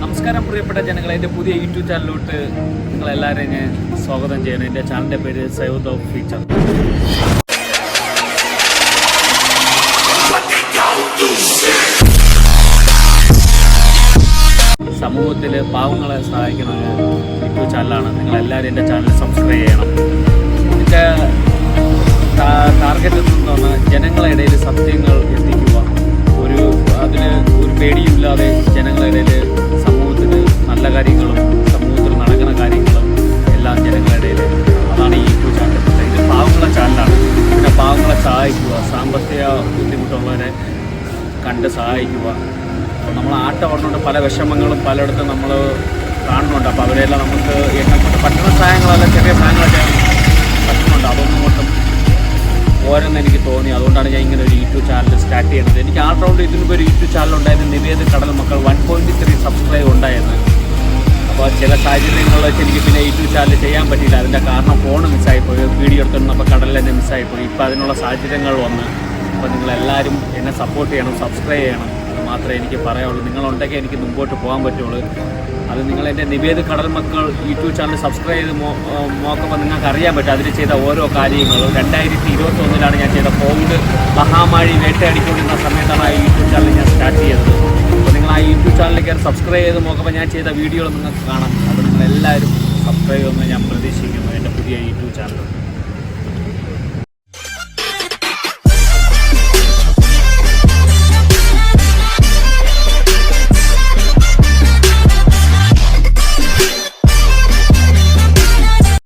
നമസ്കാരം പ്രിയപ്പെട്ട ജനങ്ങളെ, എൻ്റെ പുതിയ യൂട്യൂബ് ചാനലിലോട്ട് നിങ്ങളെല്ലാവരെയും ഞാൻ സ്വാഗതം ചെയ്യണം. എൻ്റെ ചാനലിൻ്റെ പേര് സേവ് ദ ഫ്യൂച്ചർ. സമൂഹത്തിൽ പാവങ്ങളെ സഹായിക്കുന്ന ഒരു യൂട്യൂബ് ചാനലാണ്. നിങ്ങളെല്ലാവരും എൻ്റെ ചാനൽ സബ്സ്ക്രൈബ് ചെയ്യണം. എൻ്റെ ടാർഗറ്റ് എന്ന് പറഞ്ഞാൽ ജനങ്ങളുടെ ഇടയിൽ സത്യങ്ങൾ എത്തിക്കുക. അതിന് ഒരു പേടിയില്ലാതെ ജനങ്ങളുടെ ഇടയിൽ സമൂഹത്തിൽ നല്ല കാര്യങ്ങളും സമൂഹത്തിൽ നടക്കുന്ന കാര്യങ്ങളും എല്ലാം ജനങ്ങളുടെ ഇടയിൽ, അതാണ് ഈ യൂട്യൂബ് ചാനൽ. ഇത് പാവങ്ങളെ ചാനലാണ്. പിന്നെ പാവങ്ങളെ സഹായിക്കുക, സാമ്പത്തിക ബുദ്ധിമുട്ടുള്ളവരെ കണ്ട് സഹായിക്കുക. അപ്പോൾ നമ്മൾ പറഞ്ഞുകൊണ്ട് പല വിഷമങ്ങളും പലയിടത്തും നമ്മൾ കാണുന്നുണ്ട്. അപ്പോൾ അവരെല്ലാം നമുക്ക് എന്നെക്കൊണ്ട് പറ്റുന്ന സഹായങ്ങളെല്ലാം ചെറിയ സഹായങ്ങളൊക്കെ പറ്റുന്നുണ്ട്. അതൊന്നും കൊണ്ടും ഓരോന്ന് എനിക്ക് തോന്നി. അതുകൊണ്ടാണ് ഞാൻ ഇങ്ങനെ ഒരു യൂട്യൂബ് ചാനൽ സ്റ്റാർട്ട് ചെയ്യുന്നത്. എനിക്ക് റൗണ്ട് ഇതിനിപ്പോൾ ഒരു യൂട്യൂബ് ചാനൽ ഉണ്ടായിരുന്നു, നിവേദ് കടൽ മക്കൾ 1.3 സബ്സ്ക്രൈബ് ഉണ്ടായിരുന്നു. അപ്പോൾ ചില സാഹചര്യങ്ങളിൽ വെച്ച് എനിക്ക് പിന്നെ യൂട്യൂബ് ചാനൽ ചെയ്യാൻ പറ്റിയില്ല. അതിൻ്റെ കാരണം ഫോൺ മിസ്സായിപ്പോയി, വീഡിയോ എടുത്തിരുന്നപ്പോൾ കടലിൽ തന്നെ മിസ്സായിപ്പോയി. ഇപ്പോൾ അതിനുള്ള സാഹചര്യങ്ങൾ വന്ന്. അപ്പോൾ നിങ്ങളെല്ലാവരും എന്നെ സപ്പോർട്ട് ചെയ്യണം, സബ്സ്ക്രൈബ് ചെയ്യണം. അത് മാത്രമേ എനിക്ക് പറയാനുള്ളൂ. നിങ്ങളുണ്ടെങ്കിൽ എനിക്ക് മുമ്പോട്ട് പോകാൻ പറ്റുള്ളൂ. അത് നിങ്ങളെൻ്റെ നിവേദ് കടൽ മക്കൾ യൂട്യൂബ് ചാനൽ സബ്സ്ക്രൈബ് ചെയ്ത് നോക്കുമ്പോൾ നിങ്ങൾക്ക് അറിയാൻ പറ്റും അതിൽ ചെയ്ത ഓരോ കാര്യങ്ങളും. 2021 ഞാൻ ചെയ്ത കോവിഡ് മഹാമാരി വേട്ടയടിക്കൊണ്ടിരുന്ന സമയത്താണ് ആ യൂട്യൂബ് ചാനൽ ഞാൻ സ്റ്റാർട്ട് ചെയ്തത്. അപ്പോൾ നിങ്ങൾ ആ യൂട്യൂബ് ചാനലിലേക്ക് സബ്സ്ക്രൈബ് ചെയ്ത് നോക്കുമ്പോൾ ഞാൻ ചെയ്ത വീഡിയോകൾ നിങ്ങൾക്ക് കാണാം. അപ്പോൾ നിങ്ങളെല്ലാവരും സബ്സ്ക്രൈബ് ചെയ്യുമെന്ന് ഞാൻ പ്രതീക്ഷിക്കുന്നു എൻ്റെ പുതിയ യൂട്യൂബ് ചാനൽ.